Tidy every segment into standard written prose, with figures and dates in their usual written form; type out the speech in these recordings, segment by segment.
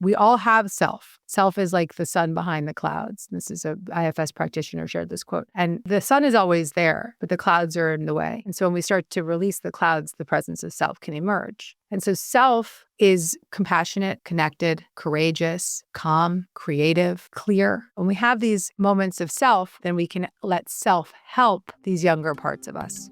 we all have self. Self is like the sun behind the clouds. This is a IFS practitioner shared this quote. And the sun is always there, but the clouds are in the way. And so when we start to release the clouds, the presence of self can emerge. And so self is compassionate, connected, courageous, calm, creative, clear. When we have these moments of self, then we can let self help these younger parts of us.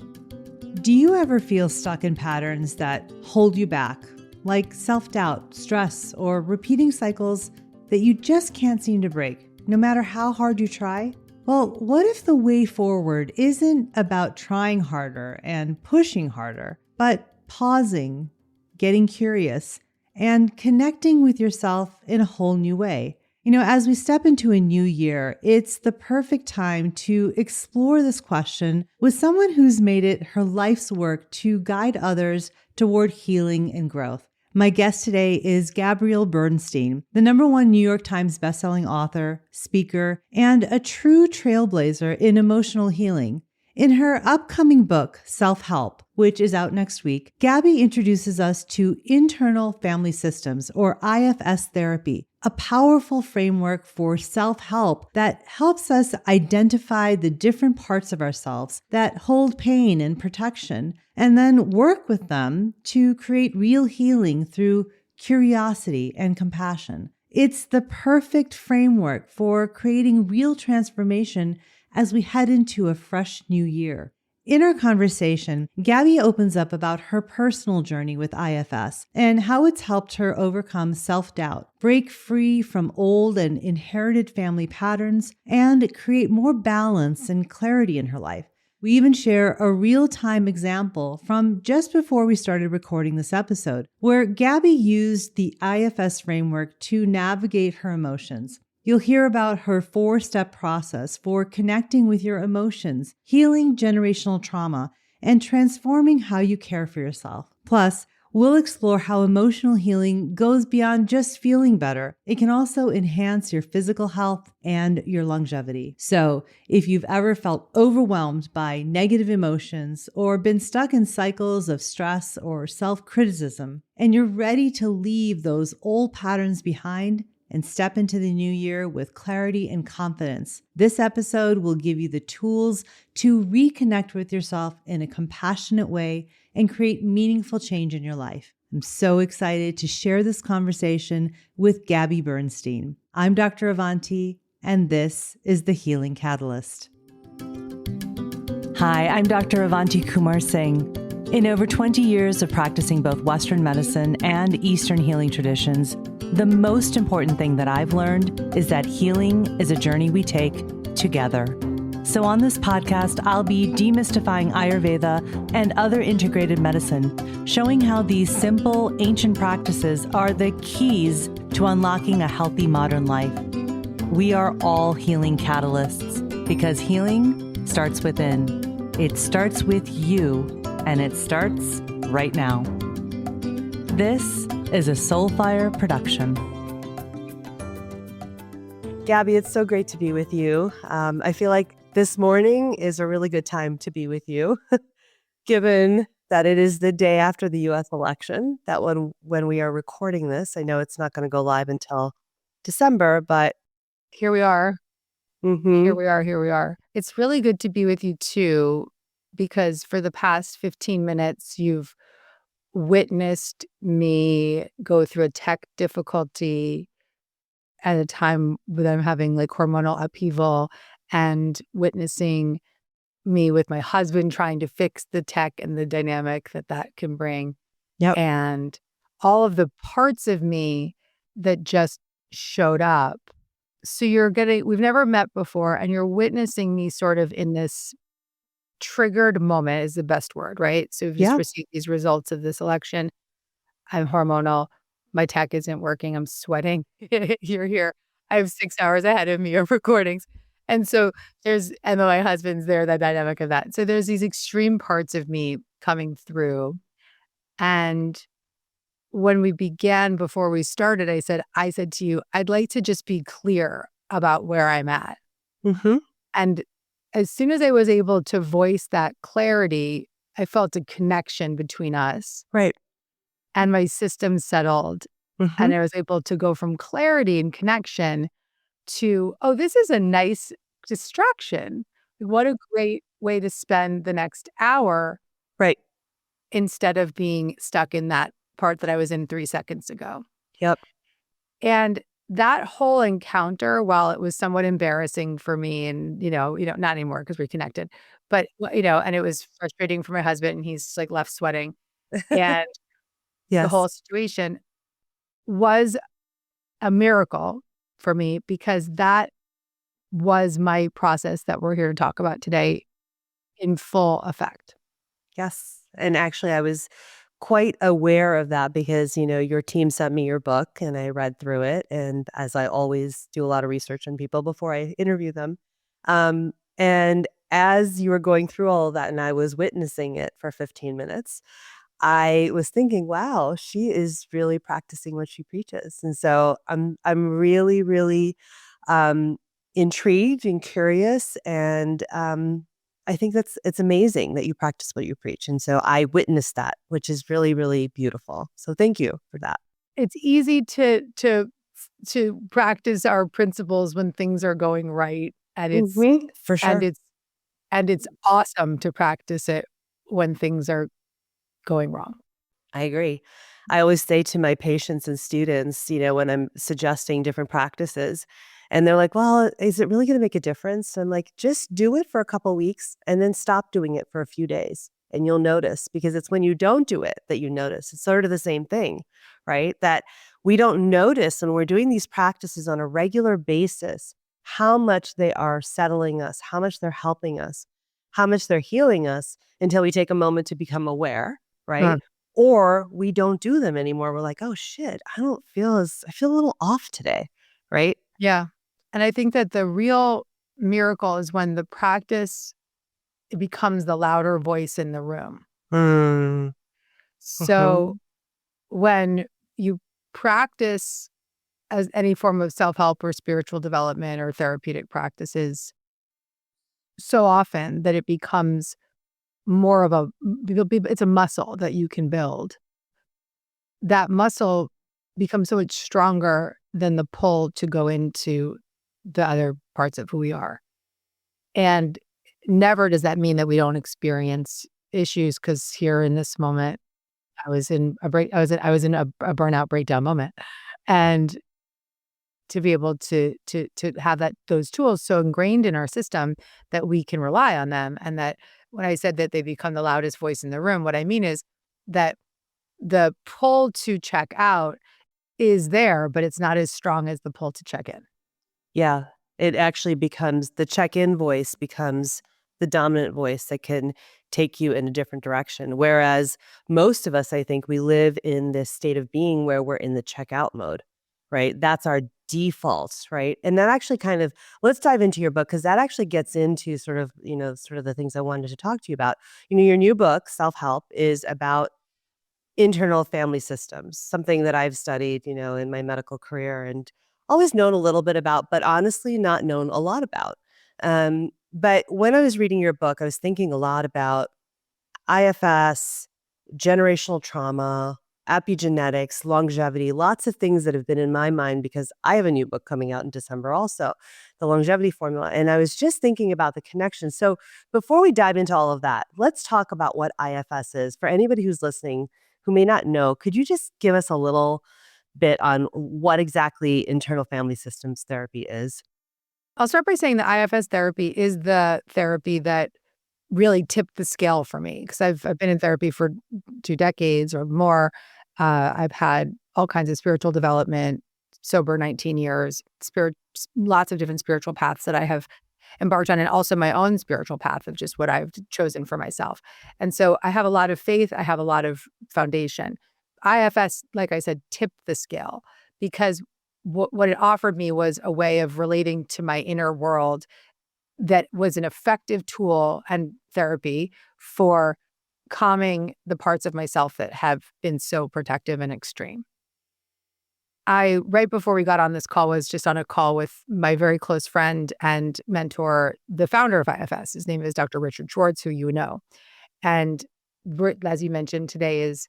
Do you ever feel stuck in patterns that hold you back, like self-doubt, stress, or repeating cycles that you just can't seem to break, no matter how hard you try? Well, what if the way forward isn't about trying harder and pushing harder, but pausing, getting curious, and connecting with yourself in a whole new way? As we step into a new year, it's the perfect time to explore this question with someone who's made it her life's work to guide others toward healing and growth. My guest today is Gabby Bernstein, the #1 New York Times bestselling author, speaker, and a true trailblazer in emotional healing. In her upcoming book, Self-Help, which is out next week, Gabby introduces us to internal family systems, or IFS therapy, a powerful framework for self-help that helps us identify the different parts of ourselves that hold pain and protection, and then work with them to create real healing through curiosity and compassion. It's the perfect framework for creating real transformation as we head into a fresh new year. In our conversation, Gabby opens up about her personal journey with IFS and how it's helped her overcome self-doubt, break free from old and inherited family patterns, and create more balance and clarity in her life. We even share a real-time example from just before we started recording this episode, where Gabby used the IFS framework to navigate her emotions. You'll hear about her 4-step process for connecting with your emotions, healing generational trauma, and transforming how you care for yourself. Plus, we'll explore how emotional healing goes beyond just feeling better. It can also enhance your physical health and your longevity. So, if you've ever felt overwhelmed by negative emotions or been stuck in cycles of stress or self-criticism, and you're ready to leave those old patterns behind and step into the new year with clarity and confidence, this episode will give you the tools to reconnect with yourself in a compassionate way and create meaningful change in your life. I'm so excited to share this conversation with Gabby Bernstein. I'm Dr. Avanti, and this is The Healing Catalyst. Hi, I'm Dr. Avanti Kumar Singh. In over 20 years of practicing both Western medicine and Eastern healing traditions, the most important thing that I've learned is that healing is a journey we take together. So on this podcast, I'll be demystifying Ayurveda and other integrated medicine, showing how these simple, ancient practices are the keys to unlocking a healthy modern life. We are all healing catalysts because healing starts within. It starts with you, and it starts right now. This is a Soulfire production. Gabby, it's so great to be with you. I feel like this morning is a really good time to be with you, given that it is the day after the U.S. election, that when we are recording this. I know it's not going to go live until December, but Here we are. mm-hmm. Here we are. It's really good to be with you too, because for the past 15 minutes, you've witnessed me go through a tech difficulty at a time when I'm having like hormonal upheaval, and witnessing me with my husband trying to fix the tech and the dynamic that can bring. Yep. And all of the parts of me that just showed up. So we've never met before, and you're witnessing me sort of in this triggered moment is the best word, right? So we've just received these results of this election. I'm hormonal. My tech isn't working. I'm sweating. You're here. I have 6 hours ahead of me of recordings. And so and then my husband's there, the dynamic of that. So there's these extreme parts of me coming through. And when we began, before we started, I said to you, I'd like to just be clear about where I'm at. Mm-hmm. And as soon as I was able to voice that clarity, I felt a connection between us. Right. And my system settled. Mhm. And I was able to go from clarity and connection to, oh, this is a nice distraction. What a great way to spend the next hour Right. instead of being stuck in that part that I was in 3 seconds ago. Yep. And that whole encounter, while it was somewhat embarrassing for me and, not anymore because we connected, but, and it was frustrating for my husband and he's like left sweating. And the Yes. whole situation was a miracle for me because that was my process that we're here to talk about today in full effect. Yes. And actually, I was quite aware of that because, your team sent me your book and I read through it. And as I always do a lot of research on people before I interview them. And as you were going through all of that and I was witnessing it for 15 minutes, I was thinking, wow, she is really practicing what she preaches. And so I'm really, really um, intrigued and curious. And I think it's amazing that you practice what you preach. And so I witnessed that, which is really, really beautiful. So thank you for that. It's easy to practice our principles when things are going right, and For and sure. it's it's awesome to practice it when things are going wrong. I agree. I always say to my patients and students, when I'm suggesting different practices, and they're like, well, is it really going to make a difference? I'm like, just do it for a couple weeks and then stop doing it for a few days. And you'll notice because it's when you don't do it that you notice. It's sort of the same thing, right? That we don't notice when we're doing these practices on a regular basis how much they are settling us, how much they're helping us, how much they're healing us until we take a moment to become aware, Huh. right? Or we don't do them anymore. We're like, "Oh, shit, I feel a little off today," right? Yeah, and I think that the real miracle is when the practice it becomes the louder voice in the room. Mm, So mhm. when you practice as any form of self-help or spiritual development or therapeutic practices so often that it becomes more of a it's a muscle that you can build. That muscle becomes so much stronger than the pull to go into the other parts of who we are. And never does that mean that we don't experience issues because here in this moment, I was in a burnout breakdown moment. And to be able to have those tools so ingrained in our system that we can rely on them, and that when I said that they become the loudest voice in the room, what I mean is that the pull to check out is there, but it's not as strong as the pull to check in. Yeah, it actually becomes the check-in voice becomes the dominant voice that can take you in a different direction, whereas most of us, I think, we live in this state of being where we're in the checkout mode, right? That's our default, right? And that actually kind of let's dive into your book because that actually gets into sort of the things I wanted to talk to you about. Your new book, Self-Help, is about internal family systems, something that I've studied, in my medical career and always known a little bit about, but honestly not known a lot about. But when I was reading your book, I was thinking a lot about IFS, generational trauma, epigenetics, longevity, lots of things that have been in my mind because I have a new book coming out in December also, the longevity formula. And I was just thinking about the connection. So before we dive into all of that, let's talk about what IFS is. For anybody who's listening who may not know, could you just give us a little bit on what exactly internal family systems therapy is? I'll start by saying that IFS therapy is the therapy that really tipped the scale for me because I've been in therapy for 2 decades or more. I've had all kinds of spiritual development, sober 19 years, lots of different spiritual paths that I have embarked on, and also my own spiritual path of just what I've chosen for myself. And so I have a lot of faith, I have a lot of foundation. IFS, like I said, tipped the scale because what it offered me was a way of relating to my inner world that was an effective tool and therapy for calming the parts of myself that have been so protective and extreme. I right before we got on this call was just on a call with my very close friend and mentor, the founder of IFS. His name is Dr. Richard Schwartz, who you know. And as you mentioned, today is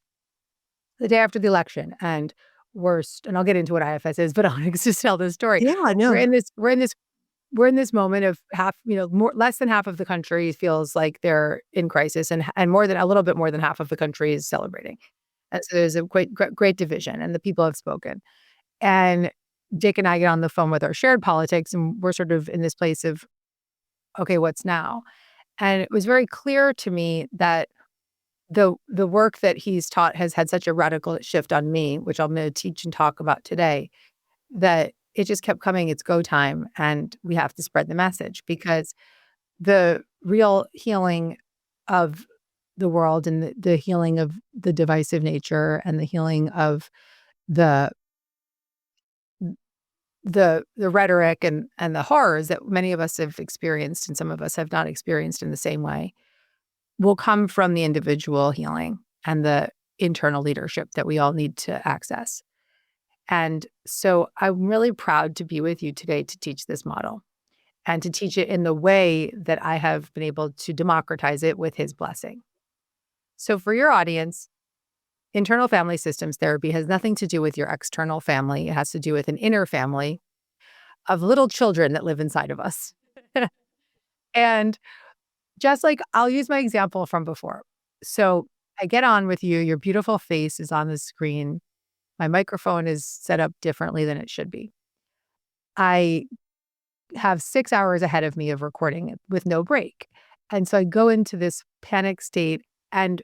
the day after the election. And worst, and I'll get into what IFS is, but I'll just tell this story. Yeah, I We're know. in this we're in this we're in this moment of half, less than half of the country feels like they're in crisis, and more than a little bit more than half of the country is celebrating. And so there's a great division, and the people have spoken. And Jake and I get on the phone with our shared politics, and we're sort of in this place of, okay, what's now? And it was very clear to me that the work that he's taught has had such a radical shift on me, which I'm going to teach and talk about today, that it just kept coming. It's go time, and we have to spread the message, because the real healing of the world, and the healing of the divisive nature, and the healing of the the rhetoric, and the horrors that many of us have experienced and some of us have not experienced in the same way, will come from the individual healing and the internal leadership that we all need to access. And so I'm really proud to be with you today to teach this model, and to teach it in the way that I have been able to democratize it with his blessing. So for your audience, internal family systems therapy has nothing to do with your external family. It has to do with an inner family of little children that live inside of us. And just like, I'll use my example from before. So I get on with you, your beautiful face is on the screen. My microphone is set up differently than it should be. I have 6 hours ahead of me of recording with no break. And so I go into this panic state, and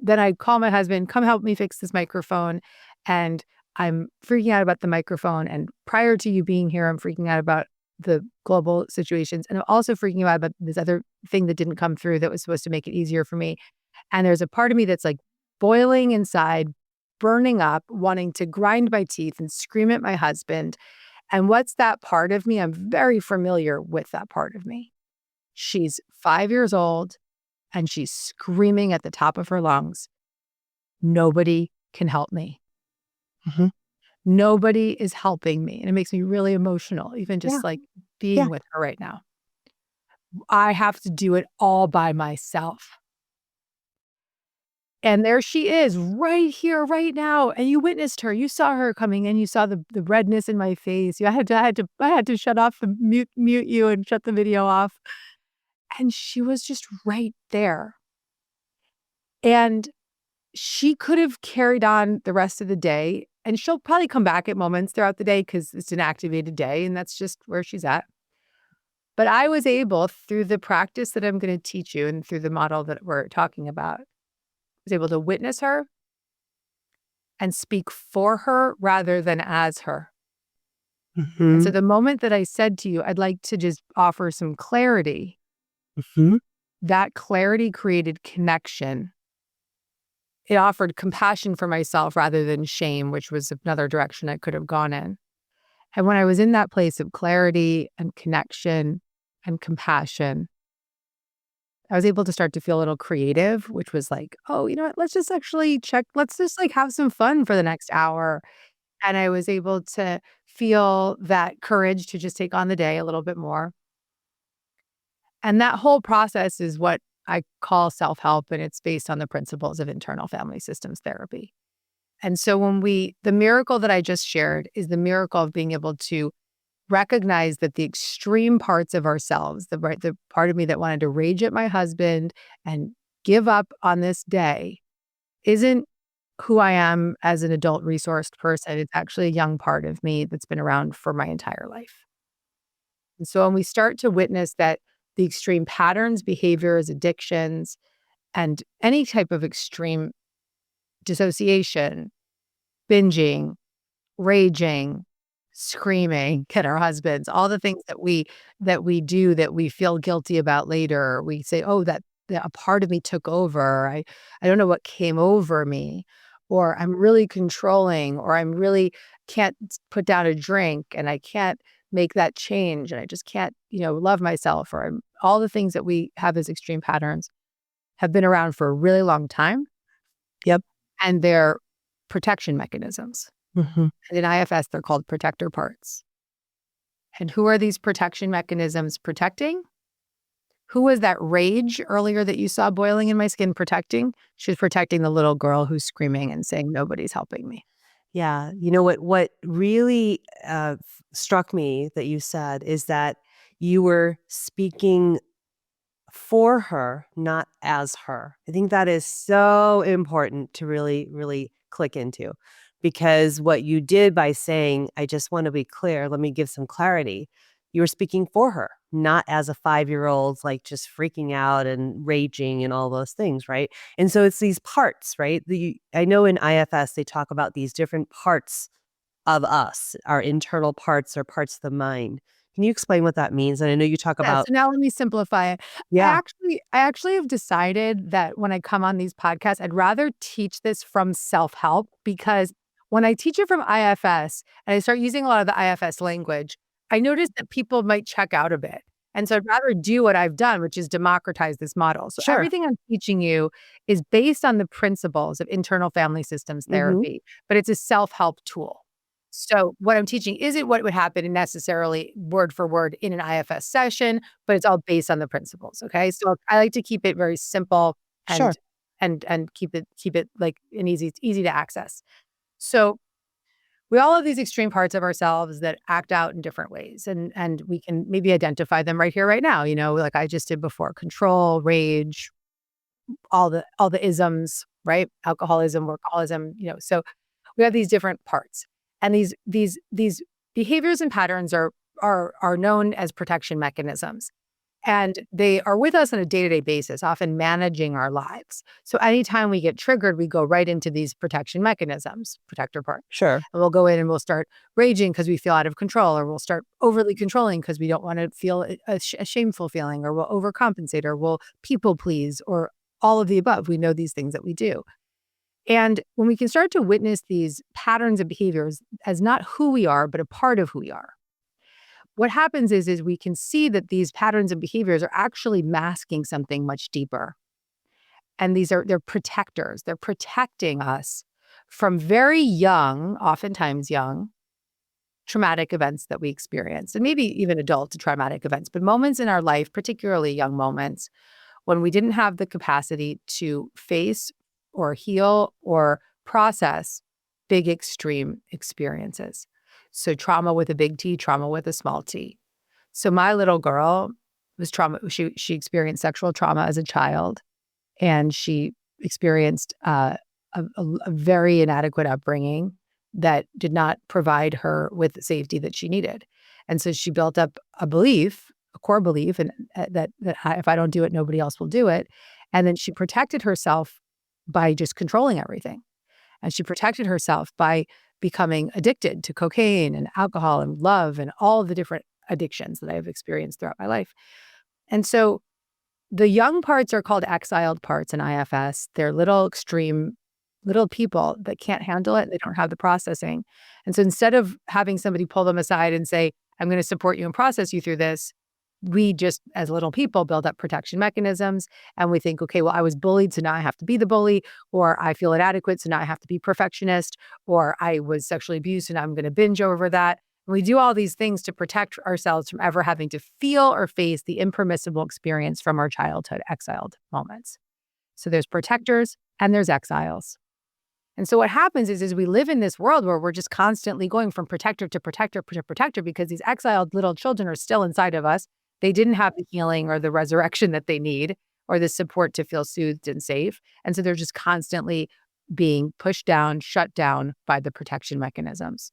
then I call my husband, come help me fix this microphone. And I'm freaking out about the microphone. And prior to you being here, I'm freaking out about the global situations. And I'm also freaking out about this other thing that didn't come through that was supposed to make it easier for me. And there's a part of me that's like boiling inside, burning up, wanting to grind my teeth and scream at my husband. And what's that part of me? I'm very familiar with that part of me. She's 5 years old, and she's screaming at the top of her lungs, nobody can help me. Mhm. Nobody is helping me. And it makes me really emotional, even Yeah. just like Yeah. being with her right now. I have to do it all by myself. And there she is right here, right now. And you witnessed her. You saw her coming in. You saw the redness in my face. I had to shut off the mute you and shut the video off. And she was just right there. And she could have carried on the rest of the day, and she'll probably come back at moments throughout the day because it's an activated day, and that's just where she's at. But I was able, through the practice that I'm going to teach you and through the model that we're talking about, was able to witness her and speak for her rather than as her. And so Mhm. the moment that I said to you, I'd like to just offer some clarity, Mhm. that clarity created connection. It offered compassion for myself rather than shame, which was another direction I could have gone in. And when I was in that place of clarity and connection and compassion, I was able to start to feel a little creative, which was like, oh, you know what? Let's just actually check. Let's just like have some fun for the next hour. And I was able to feel that courage to just take on the day a little bit more. And that whole process is what I call self-help, and it's based on the principles of internal family systems therapy. And so the miracle that I just shared is the miracle of being able to recognize that the extreme parts of ourselves, the part of me that wanted to rage at my husband and give up on this day, isn't who I am as an adult resourced person. It's actually a young part of me that's been around for my entire life. And so when we start to witness that the extreme patterns, behaviors, addictions, and any type of extreme dissociation, binging, raging, screaming at our husbands, all the things that we do that we feel guilty about later. We say, "Oh, that a part of me took over. I don't know what came over me," or "I'm really controlling," or "I'm really can't put down a drink, and I can't make that change, and I just can't, love myself," or all the things that we have as extreme patterns have been around for a really long time, Yep. and they're protection mechanisms. Mhm. And in IFS, they're called protector parts. And who are these protection mechanisms protecting? Who was that rage earlier that you saw boiling in my skin protecting? She's protecting the little girl who's screaming and saying, nobody's helping me. Yeah. You know what really struck me that you said is that you were speaking for her, not as her. I think that is so important to really, really click into, because what you did by saying, I just want to be clear, let me give some clarity. You were speaking for her, not as a 5-year-old, like just freaking out and raging and all those things, right? And so it's these parts, right? I know in IFS, they talk about these different parts of us, our internal parts or parts of the mind. Can you explain what that means? And I know you talk Yeah, about, so now let me simplify it. yeah, I actually have decided that when I come on these podcasts, I'd rather teach this from self-help, because when I teach it from IFS and I start using a lot of the IFS language, I notice that people might check out a bit. And so I'd rather do what I've done, which is democratize this model. So sure. everything I'm teaching you is based on the principles of internal family systems Mhm. therapy, but it's a self-help tool. So what I'm teaching isn't what would happen necessarily word for word in an IFS session, but it's all based on the principles. Okay. So I like to keep it very simple Sure. and keep it like an easy to access. So we all have these extreme parts of ourselves that act out in different ways. And we can maybe identify them right here, right now, like I just did before: control, rage, all the isms, right? Alcoholism, workaholism, so we have these different parts. And these behaviors and patterns are known as protection mechanisms. And they are with us on a day-to-day basis, often managing our lives. So anytime we get triggered, we go right into these protection mechanisms, protector part. Sure. And we'll go in and we'll start raging because we feel out of control, or we'll start overly controlling because we don't want to feel a shameful feeling, or we'll overcompensate, or we'll people please, or all of the above. We know these things that we do. And when we can start to witness these patterns and behaviors as not who we are, but a part of who we are, what happens is we can see that these patterns and behaviors are actually masking something much deeper. And they're protectors. They're protecting us from very young, oftentimes young, traumatic events that we experience, and maybe even adult traumatic events, but moments in our life, particularly young moments, when we didn't have the capacity to face or heal or process big extreme experiences. So trauma with a big T, trauma with a small t. So my little girl was trauma. She experienced sexual trauma as a child, and she experienced a very inadequate upbringing that did not provide her with the safety that she needed. And so she built up a core belief, and if I don't do it, nobody else will do it. And then she protected herself by just controlling everything. And she protected herself by becoming addicted to cocaine and alcohol and love and all of the different addictions that I've experienced throughout my life. And so the young parts are called exiled parts in IFS. They're little extreme little people that can't handle it. They don't have the processing. And so instead of having somebody pull them aside and say, I'm going to support you and process you through this, we just, as little people, build up protection mechanisms. And we think, okay, well, I was bullied, so now I have to be the bully, or I feel inadequate, so now I have to be perfectionist, or I was sexually abused, and now I'm going to binge over that. And we do all these things to protect ourselves from ever having to feel or face the impermissible experience from our childhood exiled moments. So there's protectors and there's exiles. And so what happens is we live in this world where we're just constantly going from protector to protector to protector, because these exiled little children are still inside of us. They didn't have the healing or the resurrection that they need, or the support to feel soothed and safe. And so they're just constantly being pushed down, shut down by the protection mechanisms.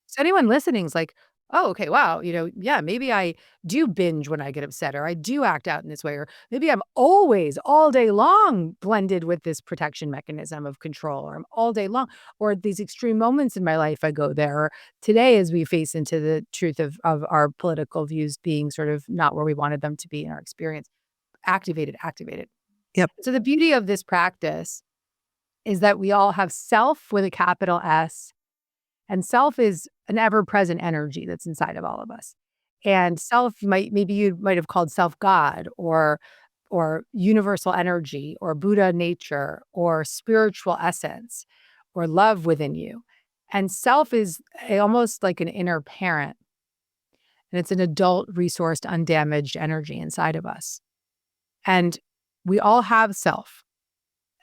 So anyone listening is like, oh, okay, wow, yeah, maybe I do binge when I get upset, or I do act out in this way, or maybe I'm always all day long blended with this protection mechanism of control, or I'm all day long, or at these extreme moments in my life, I go there. Or today, as we face into the truth of our political views being sort of not where we wanted them to be in our experience, activated. Yep. So the beauty of this practice is that we all have self with a capital S. And self is an ever-present energy that's inside of all of us. And self maybe you might have called self God, or universal energy, or Buddha nature, or spiritual essence, or love within you. And self is almost like an inner parent. And it's an adult, resourced, undamaged energy inside of us. And we all have self.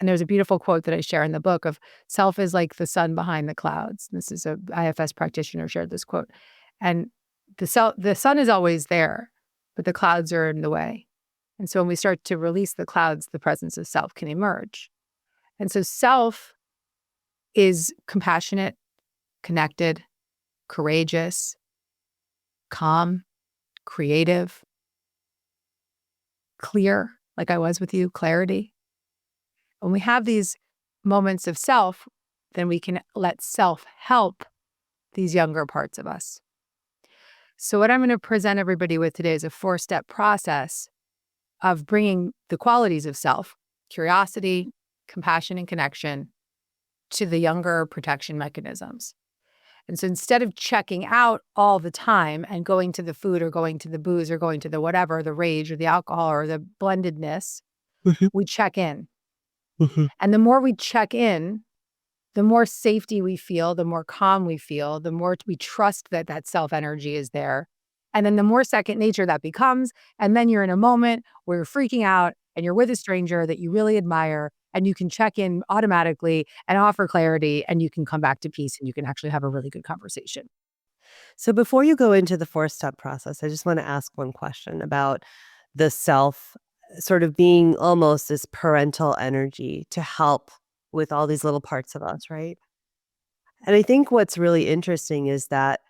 And there's a beautiful quote that I share in the book of self is like the sun behind the clouds. This is a IFS practitioner shared this quote. And the sun is always there, but the clouds are in the way. And so when we start to release the clouds, the presence of self can emerge. And so self is compassionate, connected, courageous, calm, creative, clear, like I was with you, clarity. When we have these moments of self, then we can let self help these younger parts of us. So what I'm going to present everybody with today is a 4-step process of bringing the qualities of self, curiosity, compassion, and connection to the younger protection mechanisms. And so instead of checking out all the time and going to the food or going to the booze or going to the whatever, the rage or the alcohol or the blendedness, we check in. And the more we check in, the more safety we feel, the more calm we feel, the more we trust that that self energy is there. And then the more second nature that becomes. And then you're in a moment where you're freaking out and you're with a stranger that you really admire and you can check in automatically and offer clarity and you can come back to peace and you can actually have a really good conversation. So before you go into the 4-step process, I just want to ask one question about the self sort of being almost this parental energy to help with all these little parts of us, right? And I think what's really interesting is that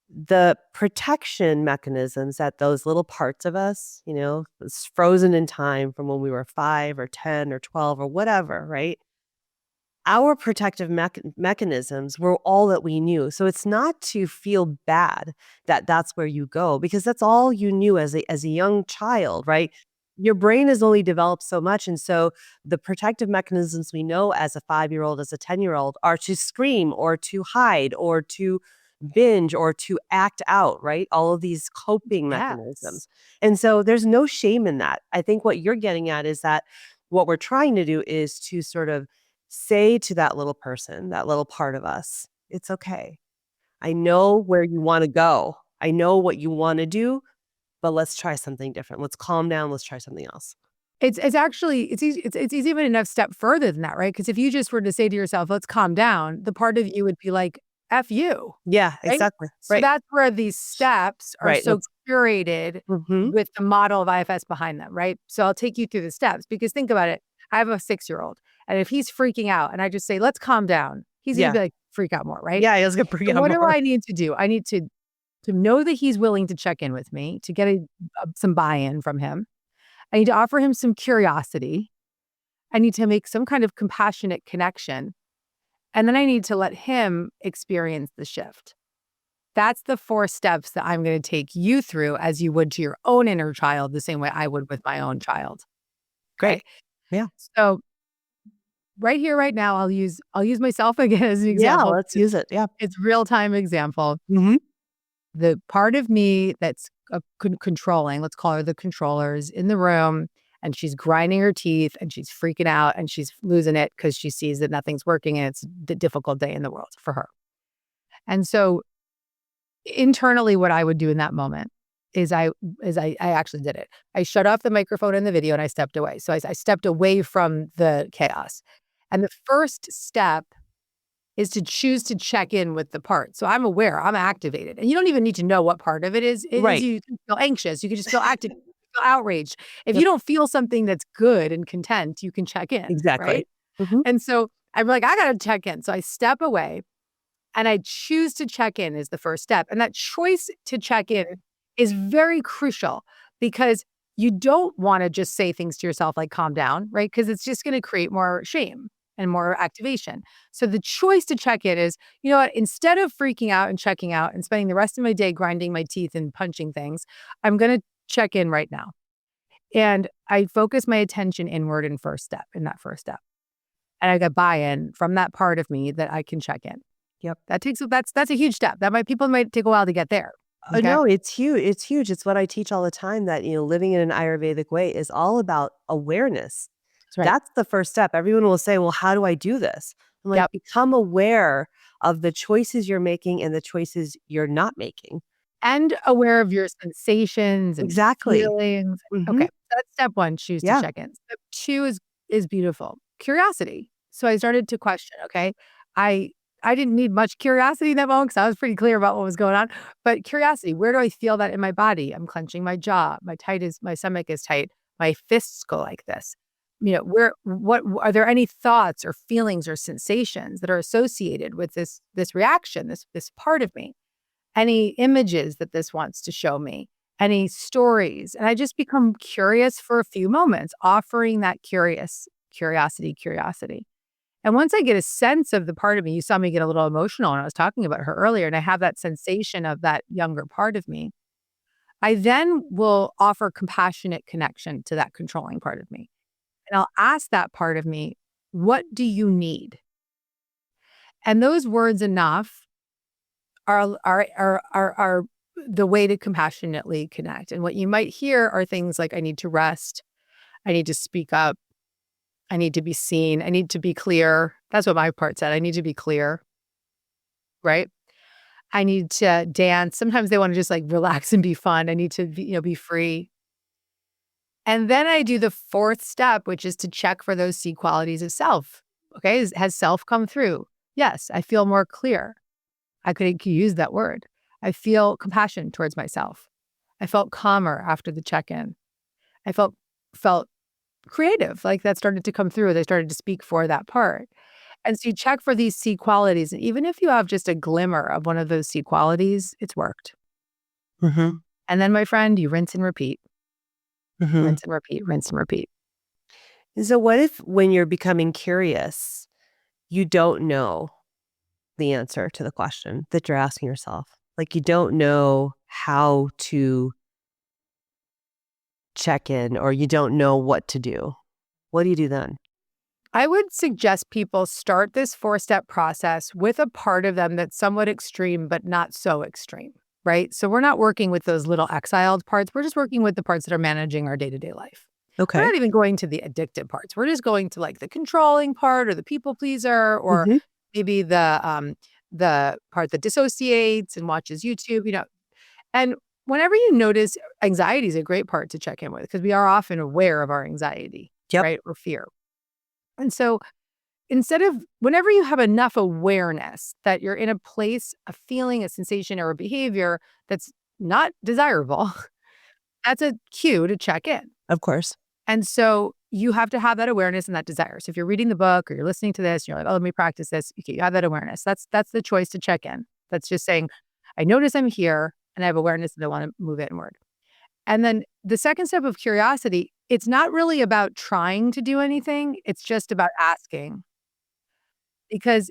the protection mechanisms that those little parts of us, it's frozen in time from when we were 5 or 10 or 12 or whatever, right? Our protective mechanisms were all that we knew. So it's not to feel bad that that's where you go, because that's all you knew as a young child, right? Your brain has only developed so much. And so the protective mechanisms we know as a 5-year-old, as a 10-year-old are to scream or to hide or to binge or to act out, right? All of these coping mechanisms. Yes. And so there's no shame in that. I think what you're getting at is that what we're trying to do is to sort of say to that little person, that little part of us, it's okay. I know where you want to go. I know what you want to do, but let's try something different. Let's calm down. Let's try something else. It's actually it's even enough step further than that, right? Because if you just were to say to yourself, let's calm down, the part of you would be like, F you. Yeah, Right? exactly. So Right. that's where these steps are Right. so curated Mhm. with the model of IFS behind them, right? So I'll take you through the steps because think about it. I have a 6-year-old, and if he's freaking out and I just say, let's calm down, he's going to Yeah. be like, freak out more, right? Yeah, I was gonna bring So out what do more. I need to do? I need to know that he's willing to check in with me, to get some buy-in from him. I need to offer him some curiosity. I need to make some kind of compassionate connection. And then I need to let him experience the shift. That's the 4 steps that I'm going to take you through as you would to your own inner child, the same way I would with my own child. Okay. Great. Yeah. So right here, right now, I'll use myself again as an Yeah, example. let's use it. Yeah. It's real-time example. Mhm. The part of me that's controlling, let's call her the controller, is in the room and she's grinding her teeth and she's freaking out and she's losing it because she sees that nothing's working and it's the difficult day in the world for her. And so internally, what I would do in that moment is I actually did it. I shut off the microphone in the video and I stepped away. So I stepped away from the chaos. And the first step is to choose to check in with the part. So I'm aware, I'm activated. And you don't even need to know what part of it is. It is Right. you can feel anxious. You can just feel active, feel outraged. If you Yep. don't feel something that's good and content, you can check in, Exactly. right? Mhm. And so I'm like, I got to check in. So I step away and I choose to check in is the first step. And that choice to check in is very crucial because you don't want to just say things to yourself like calm down, right? Because it's just going to create more shame and more activation. So the choice to check in is, you know what, instead of freaking out and checking out and spending the rest of my day grinding my teeth and punching things, I'm going to check in right now. And I focus my attention inward in that first step. And I get buy-in from that part of me that I can check in. Yep. That's a huge step. People might take a while to get there. Okay. No, it's huge. It's huge. It's what I teach all the time that, living in an Ayurvedic way is all about awareness. That's right. That's the first step. Everyone will say, well, how do I do this? I'm like, Yep. become aware of the choices you're making and the choices you're not making. And aware of your sensations and Exactly. feelings. Mhm. Okay. That's step 1, choose to Yeah. check in. Step 2 is beautiful. curiosity. So I started to question, okay, I I didn't need much curiosity in that moment because I was pretty clear about what was going on. But curiosity, where do I feel that in my body? I'm clenching my jaw, my stomach is tight, my fists go like this. What are there any thoughts or feelings or sensations that are associated with this reaction, this part of me? Any images that this wants to show me, any stories. And I just become curious for a few moments, offering that curiosity. And once I get a sense of the part of me, you saw me get a little emotional when I was talking about her earlier, and I have that sensation of that younger part of me. I then will offer compassionate connection to that controlling part of me. And I'll ask that part of me, what do you need? And those words enough are the way to compassionately connect. And what you might hear are things like, I need to rest, I need to speak up, I need to be seen, I need to be clear. That's what my part said. I need to be clear, right? I need to dance. Sometimes they want to just like relax and be fun. I need to be free. And then I do the fourth step, which is to check for those C qualities of self. Okay, has self come through? Yes, I feel more clear. I could use that word. I feel compassion towards myself. I felt calmer after the check-in. I felt creative, like that started to come through. They started to speak for that part. And so you check for these C qualities. And even if you have just a glimmer of one of those C qualities, it's worked. Mm-hmm. And then, my friend, you rinse and repeat, Mm-hmm. rinse and repeat, rinse and repeat. And so what if when you're becoming curious, you don't know the answer to the question that you're asking yourself? Like you don't know how to check in or you don't know what to do. What do you do then? I would suggest people start this four-step process with a part of them that's somewhat extreme, but not so extreme, right? So we're not working with those little exiled parts. We're just working with the parts that are managing our day-to-day life. We're Okay. not even going to the addictive parts. We're just going to like the controlling part or the people pleaser or Mm-hmm. maybe the part that dissociates and watches YouTube. And whenever you notice anxiety is a great part to check in with because we are often aware of our anxiety, Yep. right? Or fear. And so whenever you have enough awareness that you're in a place, a feeling, a sensation, or a behavior that's not desirable, that's a cue to check in. Of course. And so you have to have that awareness and that desire. So if you're reading the book or you're listening to this, and you're like, oh, let me practice this. Okay, you have that awareness. That's the choice to check in. That's just saying, I notice I'm here and I have awareness that I want to move inward. And then the second step of curiosity, it's not really about trying to do anything. It's just about asking.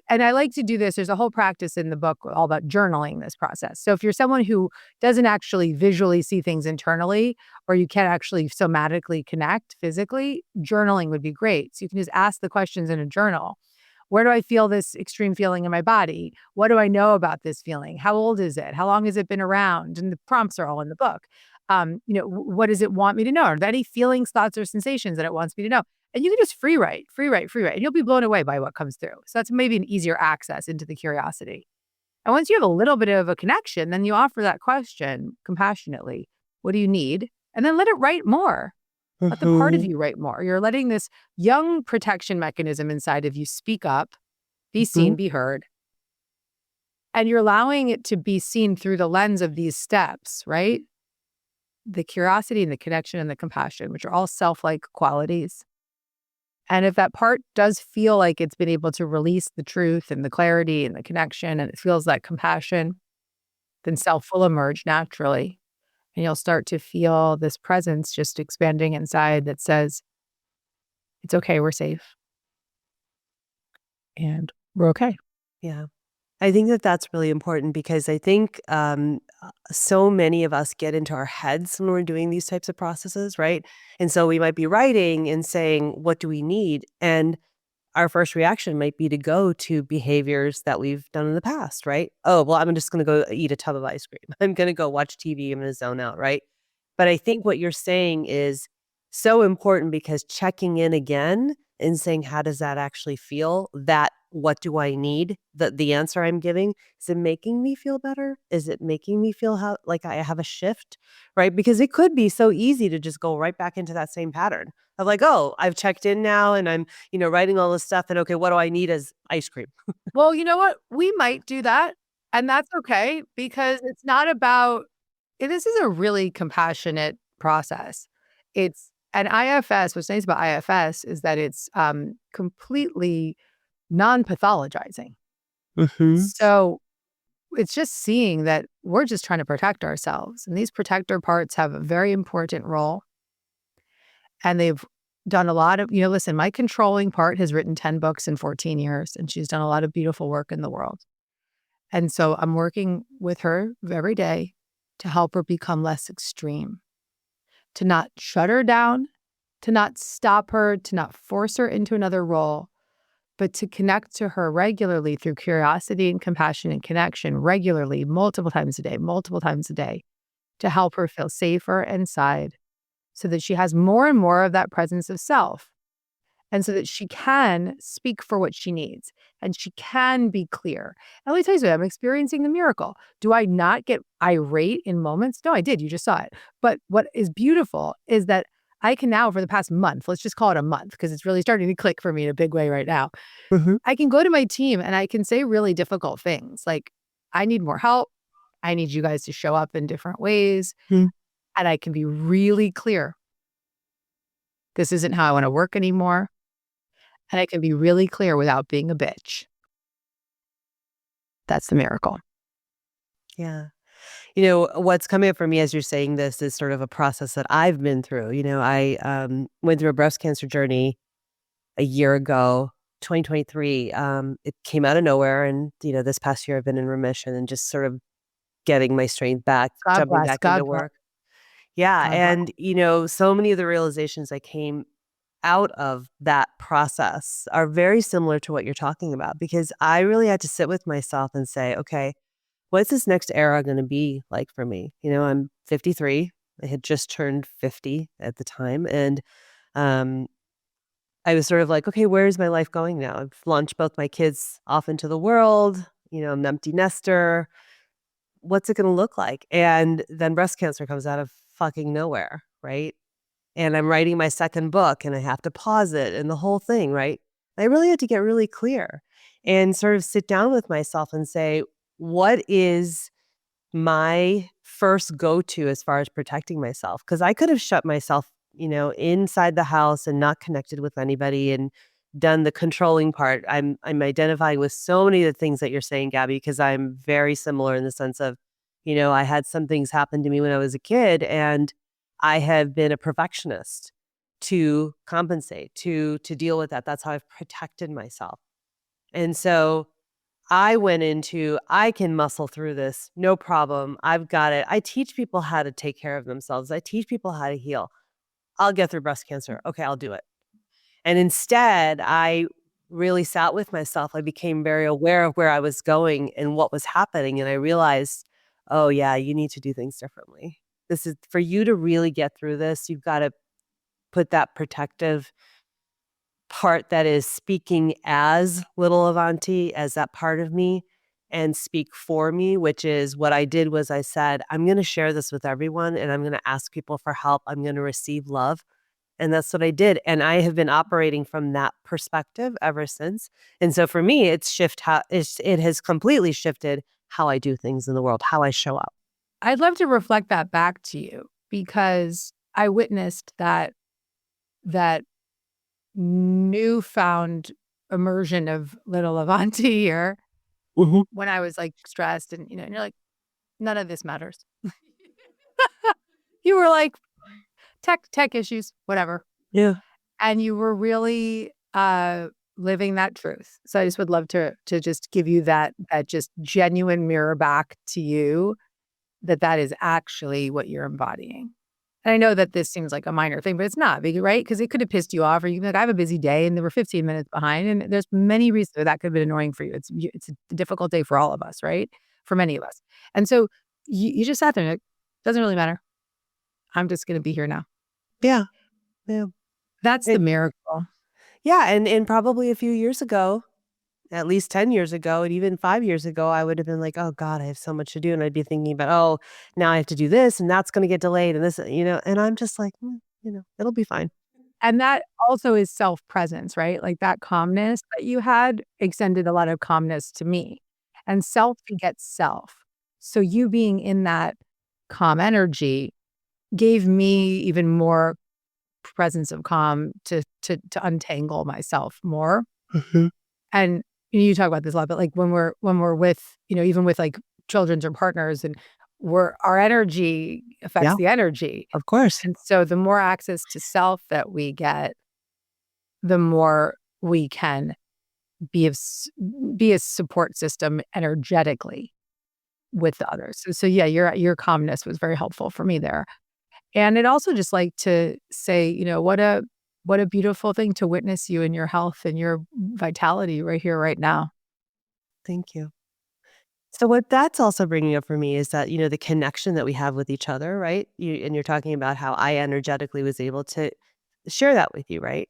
And I like to do this, there's a whole practice in the book all about journaling this process. So if you're someone who doesn't actually visually see things internally, or you can't actually somatically connect physically, journaling would be great. So you can just ask the questions in a journal. Where do I feel this extreme feeling in my body? What do I know about this feeling? How old is it? How long has it been around? And the prompts are all in the book. What does it want me to know? Are there any feelings, thoughts, or sensations that it wants me to know? And you can just free write, and you'll be blown away by what comes through. So that's maybe an easier access into the curiosity. And once you have a little bit of a connection, then you offer that question compassionately. What do you need? And then let it write more. Let the part of Mm-hmm. you write more. You're letting this young protection mechanism inside of you speak up, be Mm-hmm. seen, be heard. And you're allowing it to be seen through the lens of these steps, right? The curiosity and the connection and the compassion, which are all self-like qualities. And if that part does feel like it's been able to release the truth and the clarity and the connection, and it feels that compassion, then self will emerge naturally. And you'll start to feel this presence just expanding inside that says, it's okay, we're safe, and we're okay. Yeah. I think that that's really important because I think so many of us get into our heads when we're doing these types of processes, right? And so we might be writing and saying, what do we need? And our first reaction might be to go to behaviors that we've done in the past, right? Oh, well, I'm just going to go eat a tub of ice cream. I'm going to go watch TV. I'm going to zone out, right? But I think what you're saying is so important because checking in again and saying, how does that actually feel? That what do I need? The answer I'm giving, is it making me feel better? Is it making me feel like I have a shift? Right? Because it could be so easy to just go right back into that same pattern of like, oh, I've checked in now and I'm, writing all this stuff. And okay, what do I need as ice cream? Well, you know what? We might do that, and that's okay because it's not about this is a really compassionate process. It's an IFS, what's nice about IFS is that it's, completely non-pathologizing. Mm-hmm. So, it's just seeing that we're just trying to protect ourselves, and these protector parts have a very important role, and they've done a lot of listen, my controlling part has written 10 books in 14 years, and she's done a lot of beautiful work in the world. And so I'm working with her every day to help her become less extreme, to not shut her down, to not stop her, to not force her into another role, but to connect to her regularly through curiosity and compassion and connection regularly, multiple times a day, to help her feel safer inside so that she has more and more of that presence of self. And so that she can speak for what she needs and she can be clear. And let me tell you something, I'm experiencing the miracle. Do I not get irate in moments? No, I did. You just saw it. But what is beautiful is that I can now, for the past month, let's just call it a month, because it's really starting to click for me in a big way right now. Mm-hmm. I can go to my team and I can say really difficult things like, I need more help. I need you guys to show up in different ways. Mm-hmm. And I can be really clear. This isn't how I want to work anymore. And I can be really clear without being a bitch. That's the miracle. Yeah. What's coming up for me as you're saying this is sort of a process that I've been through. I went through a breast cancer journey a year ago, 2023. It came out of nowhere. And, this past year I've been in remission and just sort of getting my strength back, God jumping bless. back into God bless. work. Yeah. God bless. And, so many of the realizations I came out of that process are very similar to what you're talking about, because I really had to sit with myself and say, okay, what's this next era going to be like for me? I'm 53. I had just turned 50 at the time. And um, I was sort of like, okay, where's my life going now? I've launched both my kids off into the world. I'm an empty nester. What's it going to look like? And then breast cancer comes out of fucking nowhere, right? And I'm writing my second book and I have to pause it and the whole thing, right? I really had to get really clear and sort of sit down with myself and say, what is my first go-to as far as protecting myself? Because I could have shut myself, inside the house and not connected with anybody and done the controlling part. I'm identifying with so many of the things that you're saying, Gabby, because I'm very similar in the sense of, I had some things happen to me when I was a kid, and I have been a perfectionist to compensate, to deal with that. That's how I've protected myself. And so I went into, I can muscle through this, no problem. I've got it. I teach people how to take care of themselves. I teach people how to heal. I'll get through breast cancer. Okay, I'll do it. And instead, I really sat with myself. I became very aware of where I was going and what was happening. And I realized, oh, yeah, you need to do things differently. This is for you to really get through this. You've got to put that protective part that is speaking as little Avanti, as that part of me, and speak for me, which is what I did was I said, I'm going to share this with everyone and I'm going to ask people for help. I'm going to receive love. And that's what I did. And I have been operating from that perspective ever since. And so for me, it has completely shifted how I do things in the world, how I show up. I'd love to reflect that back to you because I witnessed that newfound immersion of little Avanti here Mhm. when I was like stressed and and you're like, none of this matters. You were like, tech issues, whatever. Yeah. And you were really living that truth. So I just would love to just give you that just genuine mirror back to you that is actually what you're embodying. And I know that this seems like a minor thing, but it's not, right? Because it could have pissed you off, or you can be like, I have a busy day, and they were 15 minutes behind, and there's many reasons that could have been annoying for you. It's a difficult day for all of us, right? For many of us, and so you just sat there, and like, doesn't really matter. I'm just going to be here now. Yeah. Yeah. That's the It, miracle. Yeah, and probably a few years ago, at least 10 years ago, and even 5 years ago, I would have been like, "Oh god, I have so much to do," and I'd be thinking about, "Oh, now I have to do this, and that's gonna get delayed, and this," and I'm just like, it'll be fine." And that also is self-presence, right? Like, that calmness that you had extended a lot of calmness to me, and self begets self. So you being in that calm energy gave me even more presence of calm to untangle myself more. Mhm. And you talk about this a lot, but, like, when we're with, even with, like, children or partners, and our energy affects Yeah, the energy. of course. And so the more access to self that we get, the more we can be be a support system energetically with the others. So yeah, your calmness was very helpful for me there. And it also just like to say, what a beautiful thing to witness you in your health and your vitality right here, right now. Thank you. So what that's also bringing up for me is that, the connection that we have with each other, right? You're talking about how I energetically was able to share that with you, right?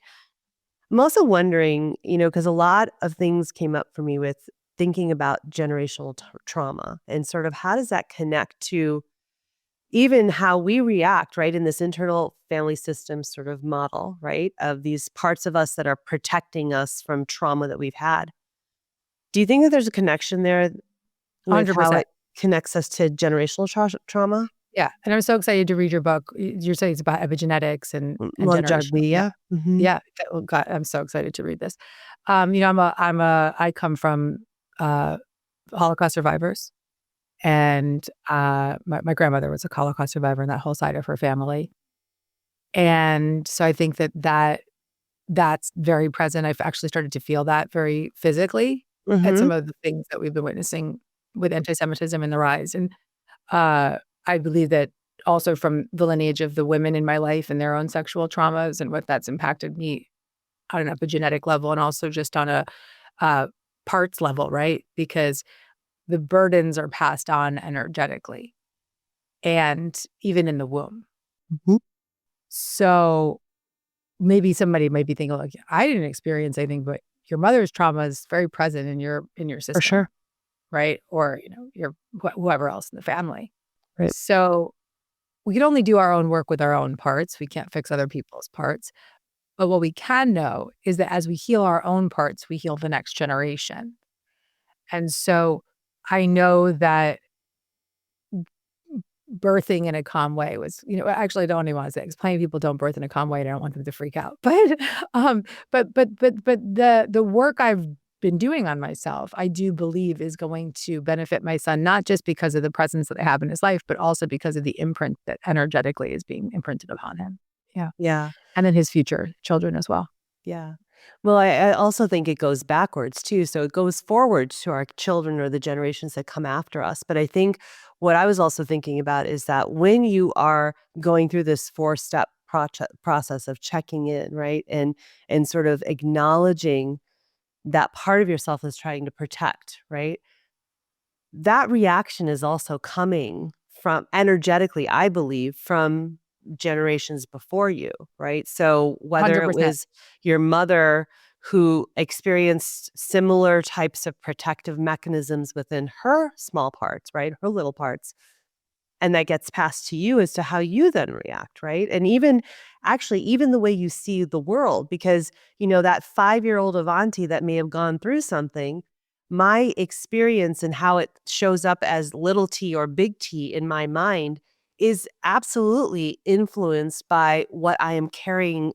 I'm also wondering, because a lot of things came up for me with thinking about generational trauma and sort of how does that connect to even how we react, right, in this internal family system sort of model, right, of these parts of us that are protecting us from trauma that we've had. Do you think that there's a connection there with how 100%. it connects us to generational trauma? Yeah. And I'm so excited to read your book. You're saying it's about epigenetics and generational. Longevity, Yeah. yeah. Mhm. Yeah. Oh God, I'm so excited to read this. I come from uh Holocaust survivors. And, my grandmother was a Holocaust survivor and that whole side of her family. And so I think that's very present. I've actually started to feel that very physically at Mhm. some of the things that we've been witnessing with antisemitism and the rise. And, uh, I believe that also from the lineage of the women in my life and their own sexual traumas and what that's impacted me on an epigenetic level and also just on a, uh, parts level, right? Because the burdens are passed on energetically and even in the womb. Mhm. So, maybe somebody might be thinking like, "I didn't experience anything, but your mother's trauma is very present in your For system," sure. right? Or, your whoever else in the family. Right. So, we can only do our own work with our own parts. We can't fix other people's parts. But what we can know is that as we heal our own parts, we heal the next generation. And so, I know that birthing in a calm way was, actually, I don't even wanna say, 'cause plenty of people don't birth in a calm way, and I don't want them to freak out. Um, but the work I've been doing on myself, I do believe is going to benefit my son, not just because of the presence that I have in his life, but also because of the imprint that energetically is being imprinted upon him. Yeah, Yeah. and then his future children as well. Yeah. Well, I also think it goes backwards too. So it goes forward to our children or the generations that come after us. But I think what I was also thinking about is that when you are going through this four-step process of checking in, right? And sort of acknowledging that part of yourself is trying to protect, right? That reaction is also coming from energetically, I believe, from generations before you, right? So whether it 100%. was your mother who experienced similar types of protective mechanisms within her small parts, right? Her little parts, and that gets passed to you as to how you then react, right? And even actually, even the way you see the world, because, that 5-year-old Avanti that may have gone through something, my experience and how it shows up as little t or big T in my mind is absolutely influenced by what I am carrying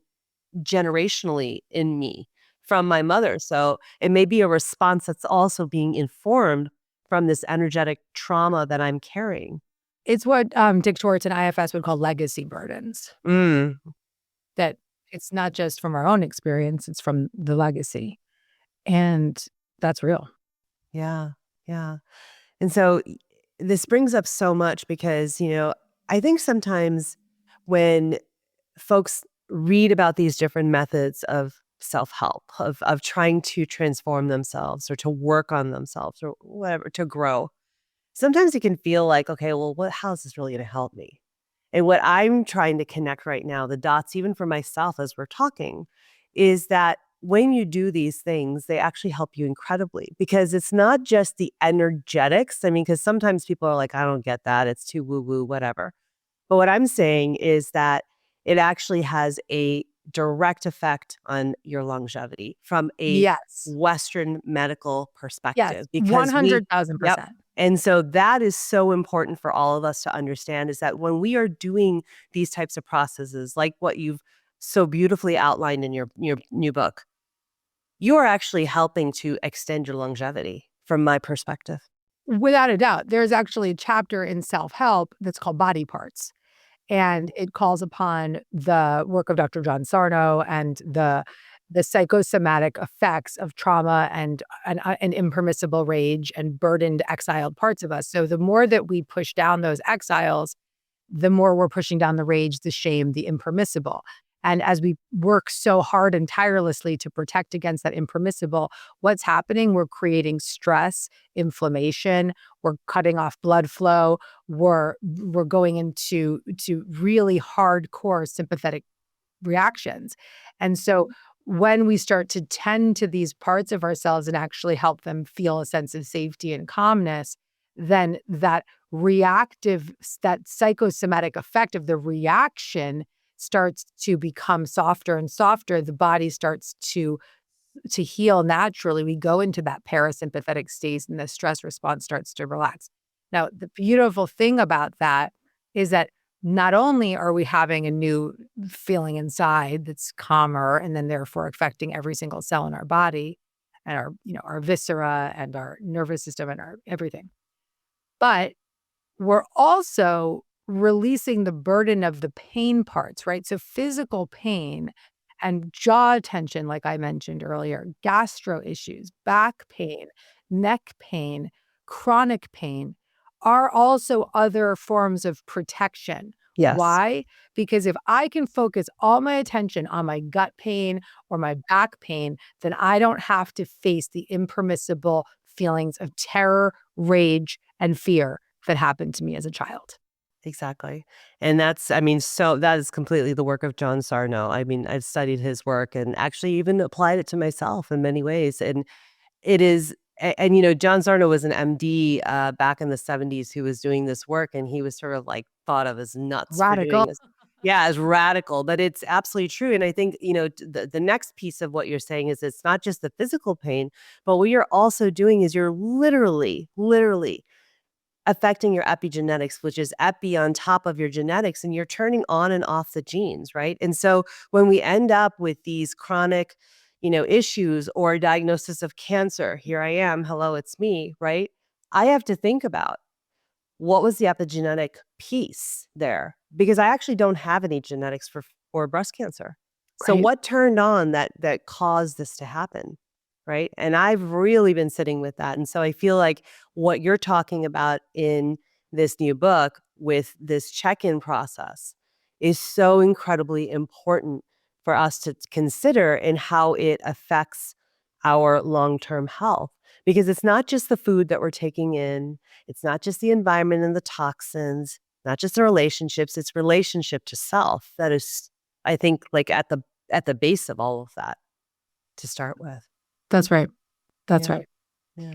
generationally in me from my mother. So it may be a response that's also being informed from this energetic trauma that I'm carrying. It's what, Dick Schwartz and IFS would call legacy burdens, Mm. that it's not just from our own experience, it's from the legacy, and that's real. Yeah, yeah. And so this brings up so much because, I think sometimes when folks read about these different methods of self-help, of trying to transform themselves or to work on themselves or whatever, to grow, sometimes it can feel like, okay, well, how is this really going to help me? And what I'm trying to connect right now, the dots, even for myself as we're talking, is that when you do these things, they actually help you incredibly, because it's not just the energetics. I mean, because sometimes people are like, I don't get that. It's too woo woo, whatever. But what I'm saying is that it actually has a direct effect on your longevity from a Yes. Western medical Yes. perspective, because yep. 100,000%. And so that is so important for all of us to understand, is that when we are doing these types of processes, like what you've so beautifully outlined in your new book, you are actually helping to extend your longevity from my perspective. Without a doubt. There's actually a chapter in self-help that's called Body Parts. And it calls upon the work of Dr. John Sarno and the psychosomatic effects of trauma and impermissible rage and burdened, exiled parts of us. So the more that we push down those exiles, the more we're pushing down the rage, the shame, the impermissible. And as we work so hard and tirelessly to protect against that impermissible, what's happening? We're creating stress, inflammation, we're cutting off blood flow, we're going into really hardcore sympathetic reactions. And so when we start to tend to these parts of ourselves and actually help them feel a sense of safety and calmness, then that psychosomatic effect of the reaction starts to become softer and softer. The body starts to heal naturally. We go into that parasympathetic state and the stress response starts to relax. Now, the beautiful thing about that is that not only are we having a new feeling inside that's calmer and then therefore affecting every single cell in our body and our viscera and our nervous system and our everything, but we're also releasing the burden of the pain parts, right? So physical pain and jaw tension, like I mentioned earlier, gastro issues, back pain, neck pain, chronic pain are also other forms of protection. Yes, Why? Because if I can focus all my attention on my gut pain or my back pain, then I don't have to face the impermissible feelings of terror, rage, and fear that happened to me as a child. exactly. And that's, I mean, so that is completely the work of John Sarno. I mean, I've studied his work and actually even applied it to myself in many ways. And it is, and John Sarno was an MD back in the 70s who was doing this work, and he was sort of like thought of as nuts for doing Radical. this. Yeah, as radical, but it's absolutely true. And I think, the next piece of what you're saying is it's not just the physical pain, but what you're also doing is you're literally affecting your epigenetics, which is epi on top of your genetics, and you're turning on and off the genes, right? And so when we end up with these chronic, issues or a diagnosis of cancer, here I am, hello, it's me, right? I have to think about what was the epigenetic piece there, because I actually don't have any genetics for breast cancer. So Right. what turned on that caused this to happen? Right? And I've really been sitting with that. And so I feel like what you're talking about in this new book with this check-in process is so incredibly important for us to consider in how it affects our long-term health, because it's not just the food that we're taking in, it's not just the environment and the toxins, not just the relationships, it's relationship to self that is, I think, like at the base of all of that to start with. That's right. That's Yeah. right. Yeah.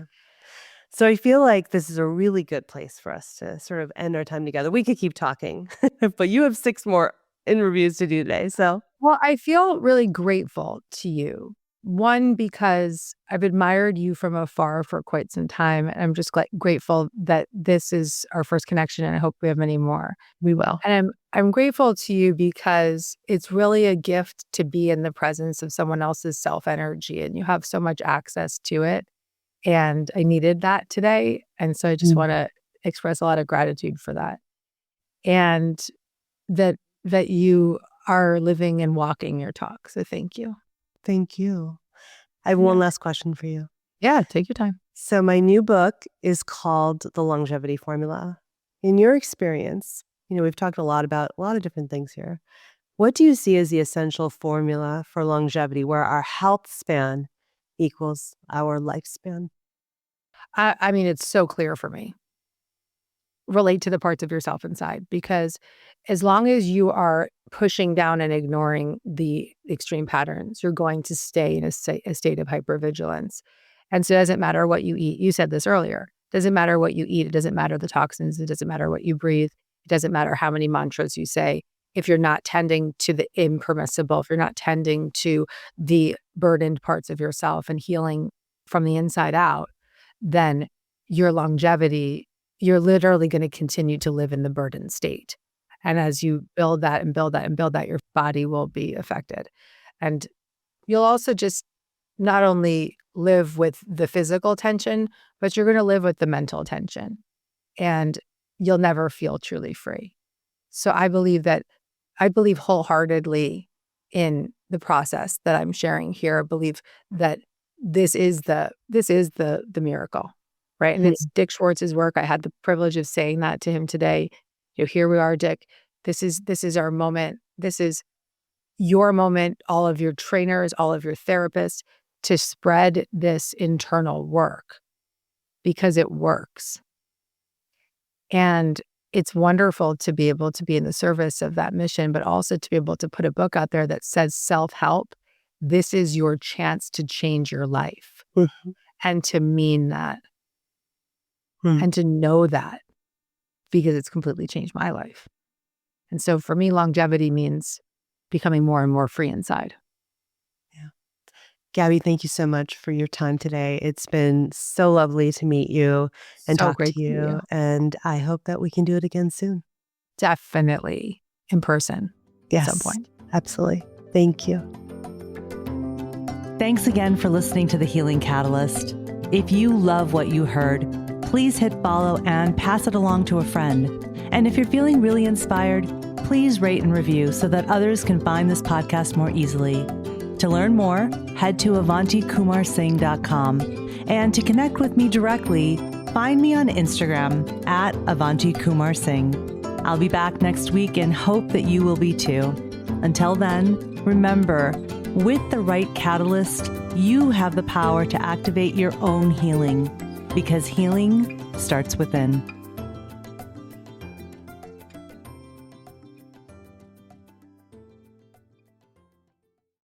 So I feel like this is a really good place for us to sort of end our time together. We could keep talking, but you have 6 more interviews to do today. So Well, I feel really grateful to you. One, because I've admired you from afar for quite some time. And I'm just grateful that this is our first connection, and I hope we have many more. we will. And I'm grateful to you because it's really a gift to be in the presence of someone else's self energy, and you have so much access to it. And I needed that today. And so I just Mm. want to express a lot of gratitude for that. And that you are living and walking your talk. So thank you. Thank you. I have Yeah. one last question for you. Yeah, take your time. So my new book is called The Longevity Formula. In your experience, we've talked a lot about a lot of different things here. What do you see as the essential formula for longevity where our health span equals our lifespan? I mean, it's so clear for me. Relate to the parts of yourself inside, because as long as you are pushing down and ignoring the extreme patterns, you're going to stay in a state of hypervigilance. And so it doesn't matter what you eat. You said this earlier. It doesn't matter what you eat. It doesn't matter the toxins. It doesn't matter what you breathe. It doesn't matter how many mantras you say. If you're not tending to the impermissible, if you're not tending to the burdened parts of yourself and healing from the inside out, then your longevity, you're literally going to continue to live in the burdened state. And as you build that and build that and build that, your body will be affected. And you'll also just not only live with the physical tension, but you're going to live with the mental tension. And you'll never feel truly free. So I believe wholeheartedly in the process that I'm sharing here. I believe that this is the miracle, right? And it's Dick Schwartz's work. I had the privilege of saying that to him today. Here we are, Dick. This is our moment. This is your moment, all of your trainers, all of your therapists, to spread this internal work because it works. And it's wonderful to be able to be in the service of that mission, but also to be able to put a book out there that says self-help. This is your chance to change your life. Mm-hmm. And to mean that and to know that, because it's completely changed my life. And so for me, longevity means becoming more and more free inside. Yeah. Gabby, thank you so much for your time today. It's been so lovely to meet you and So talk great to you. And I hope that we can do it again soon. Definitely in person at some point. Absolutely. Thank you. Thanks again for listening to The Healing Catalyst. If you love what you heard, please hit follow and pass it along to a friend. And if you're feeling really inspired, please rate and review so that others can find this podcast more easily. To learn more, head to avantikumarsingh.com. And to connect with me directly, find me on Instagram at avantikumarsingh. I'll be back next week and hope that you will be too. Until then, remember, with the right catalyst, you have the power to activate your own healing, because healing starts within.